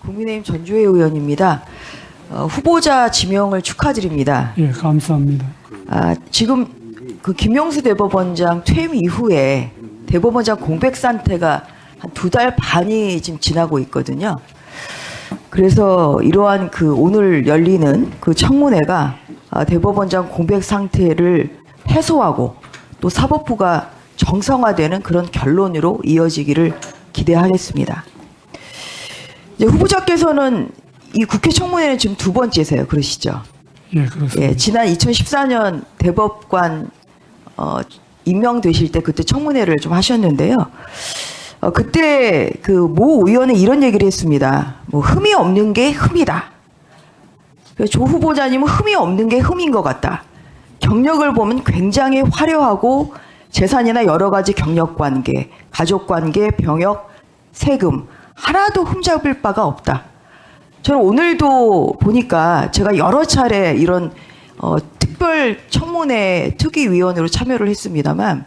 국민의힘 전주회 의원입니다. 후보자 지명을 축하드립니다. 예, 감사합니다. 지금 그 김용수 대법원장 퇴임 이후에 대법원장 공백 상태가 한 2달 반이 지금 지나고 있거든요. 그래서 이러한 그 오늘 열리는 그 청문회가 대법원장 공백 상태를 해소하고 또 사법부가 정상화되는 그런 결론으로 이어지기를 기대하겠습니다. 이제 후보자께서는 이 국회 청문회는 지금 2번째세요. 그러시죠? 예, 그렇습니다. 예, 지난 2014년 대법관 임명되실 때 그때 청문회를 좀 하셨는데요. 그때 그 모 의원은 이런 얘기를 했습니다. 뭐 흠이 없는 게 흠이다. 조 후보자님은 흠이 없는 게 흠인 것 같다. 경력을 보면 굉장히 화려하고 재산이나 여러 가지 경력관계, 가족관계, 병역, 세금 하나도 흠잡을 바가 없다. 저는 오늘도 보니까 제가 여러 차례 이런 특별 청문회 특위위원으로 참여를 했습니다만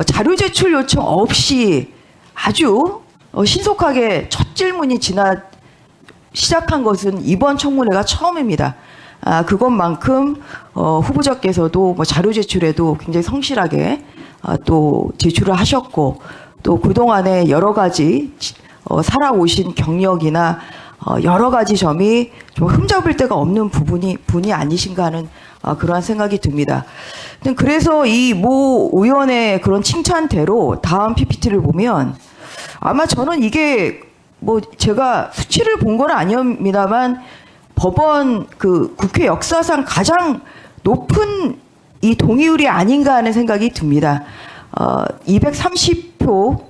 자료 제출 요청 없이 아주 신속하게 첫 질문이 시작한 것은 이번 청문회가 처음입니다. 그것만큼 후보자께서도 뭐 자료 제출에도 굉장히 성실하게 또 제출을 하셨고 또 그동안에 여러 가지 살아오신 경력이나 여러 가지 점이 좀 흠잡을 데가 없는 분이 아니신가 하는 그러한 생각이 듭니다. 그래서 이 모 의원의 그런 칭찬대로 다음 PPT를 보면 아마 저는 이게 뭐 제가 수치를 본 건 아닙니다만 법원 그 국회 역사상 가장 높은 이 동의율이 아닌가 하는 생각이 듭니다. 230표가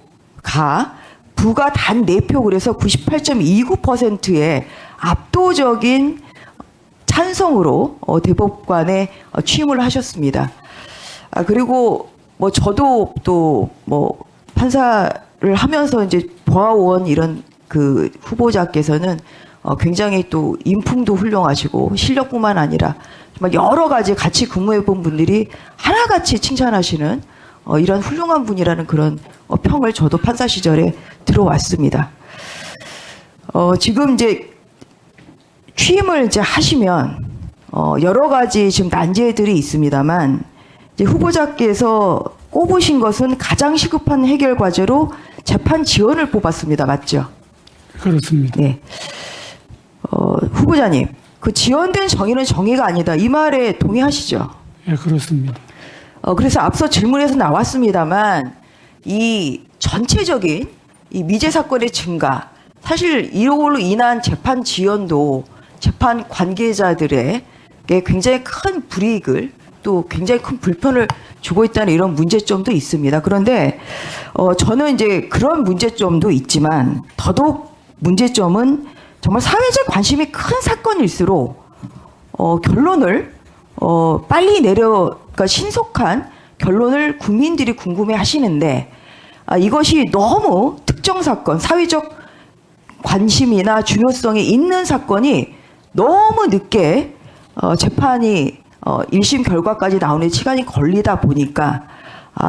부가 단 4표 그래서 98.29%의 압도적인 찬성으로 대법관에 취임을 하셨습니다. 그리고 뭐 저도 또 뭐 판사를 하면서 이제 보아온 이런 그 후보자께서는 굉장히 또 인품도 훌륭하시고 실력뿐만 아니라 정말 여러 가지 같이 근무해본 분들이 하나같이 칭찬하시는 이런 훌륭한 분이라는 그런 평을 저도 판사 시절에 들어왔습니다. 지금 이제 취임을 이제 하시면 여러 가지 지금 난제들이 있습니다만 이제 후보자께서 꼽으신 것은 가장 시급한 해결 과제로 재판 지연을 뽑았습니다. 맞죠? 그렇습니다. 네. 후보자님, 그 지연된 정의는 정의가 아니다. 이 말에 동의하시죠? 예, 그렇습니다. 그래서 앞서 질문에서 나왔습니다만 이 전체적인 이 미제 사건의 증가, 사실 이걸로 인한 재판 지연도 재판 관계자들에게 굉장히 큰 불이익을 또 굉장히 큰 불편을 주고 있다는 이런 문제점도 있습니다. 그런데 저는 이제 그런 문제점도 있지만 더더욱 문제점은 정말 사회적 관심이 큰 사건일수록 결론을 빨리 그러니까 신속한 결론을 국민들이 궁금해 하시는데 이것이 너무 특정 사건, 사회적 관심이나 중요성이 있는 사건이 너무 늦게 재판이 1심 결과까지 나오는 시간이 걸리다 보니까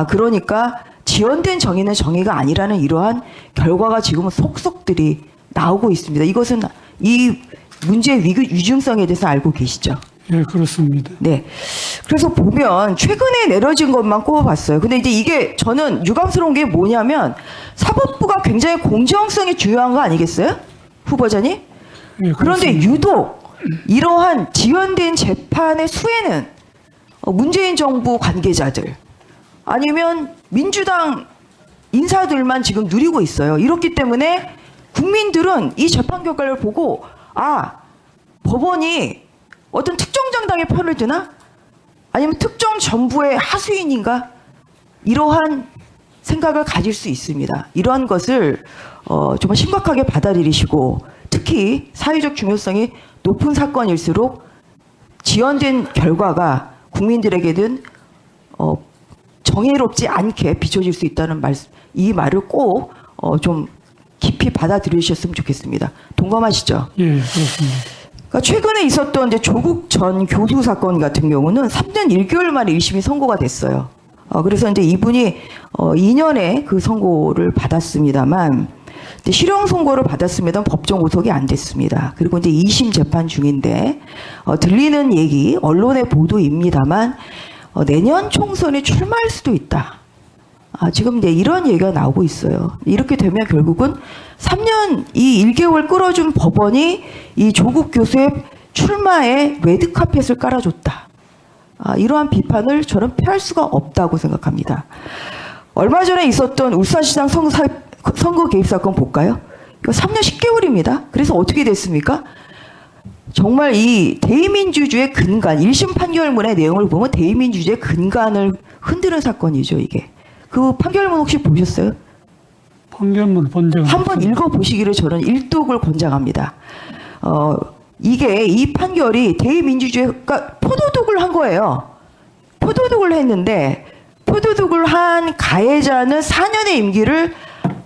그러니까 지연된 정의는 정의가 아니라는 이러한 결과가 지금은 속속들이 나오고 있습니다. 이것은 이 문제의 위중성에 대해서 알고 계시죠? 예, 그렇습니다. 네. 그래서 보면 최근에 내려진 것만 꼽아봤어요. 근데 이제 이게 저는 유감스러운 게 뭐냐면 사법부가 굉장히 공정성이 중요한 거 아니겠어요? 후보자님? 예, 그런데 유독 이러한 지연된 재판의 수혜는 문재인 정부 관계자들 아니면 민주당 인사들만 지금 누리고 있어요. 이렇기 때문에 국민들은 이 재판 결과를 보고 법원이 어떤 특정 정당의 편을 드나? 아니면 특정 정부의 하수인인가? 이러한 생각을 가질 수 있습니다. 이러한 것을 정말 심각하게 받아들이시고 특히 사회적 중요성이 높은 사건일수록 지연된 결과가 국민들에게는 정의롭지 않게 비춰질 수 있다는 이 말을 꼭 좀 깊이 받아들이셨으면 좋겠습니다. 동감하시죠? 예, 그렇습니다. 그러니까 최근에 있었던 이제 조국 전 교수 사건 같은 경우는 3년 1개월 만에 1심이 선고가 됐어요. 그래서 이제 이분이 2년의 그 선고를 받았습니다만 근데 실형 선고를 받았음에도 법정 구속이 안 됐습니다. 그리고 이제 2심 재판 중인데 들리는 얘기 언론의 보도입니다만 내년 총선에 출마할 수도 있다. 지금 이제 이런 얘기가 나오고 있어요. 이렇게 되면 결국은 3년 이 1개월 끌어준 법원이 이 조국 교수의 출마에 레드카펫을 깔아줬다. 이러한 비판을 저는 피할 수가 없다고 생각합니다. 얼마 전에 있었던 울산시장 선거 개입 사건 볼까요? 이거 3년 10개월입니다. 그래서 어떻게 됐습니까? 정말 이 대의민주주의의 근간, 1심 판결문의 내용을 보면 대의민주주의의 근간을 흔드는 사건이죠, 이게. 그 판결문 혹시 보셨어요? 판결문 본 적은 한번 없습니다. 읽어보시기를 저는 일독을 권장합니다. 이게 이 판결이 대의민주주의가 포도독을 한 거예요. 포도독을 했는데 포도독을 한 가해자는 4년의 임기를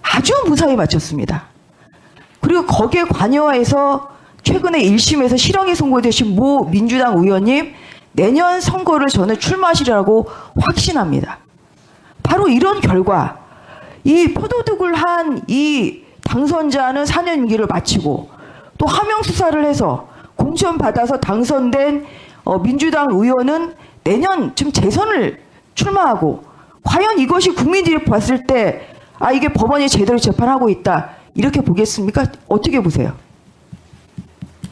아주 무사히 마쳤습니다. 그리고 거기에 관여해서 최근에 1심에서 실형이 선고되신 모 민주당 의원님 내년 선거를 저는 출마하시라고 확신합니다. 바로 이런 결과 이 포도독을 한 이 당선자는 4년 임기를 마치고 또 하명 수사를 해서 공천 받아서 당선된 민주당 의원은 내년 지금 재선을 출마하고 과연 이것이 국민들이 봤을 때 이게 법원이 제대로 재판하고 있다 이렇게 보겠습니까? 어떻게 보세요?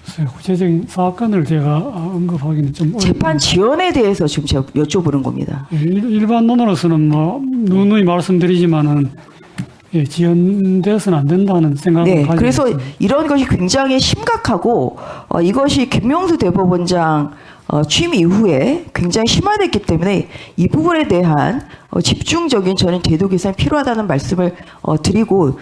글쎄요, 구체적인 사건을 제가 언급하기는 좀 재판 지연에 대해서 지금 제가 여쭤보는 겁니다. 일반론으로서는 뭐 누누이 말씀드리지만은 지연돼서는 안 된다는 생각을 네, 가지고 그래서 있습니다. 이런 것이 굉장히 심각하고 이것이 김명수 대법원장 취임 이후에 굉장히 심화됐기 때문에 이 부분에 대한 집중적인 저는 제도 개선이 필요하다는 말씀을 드리고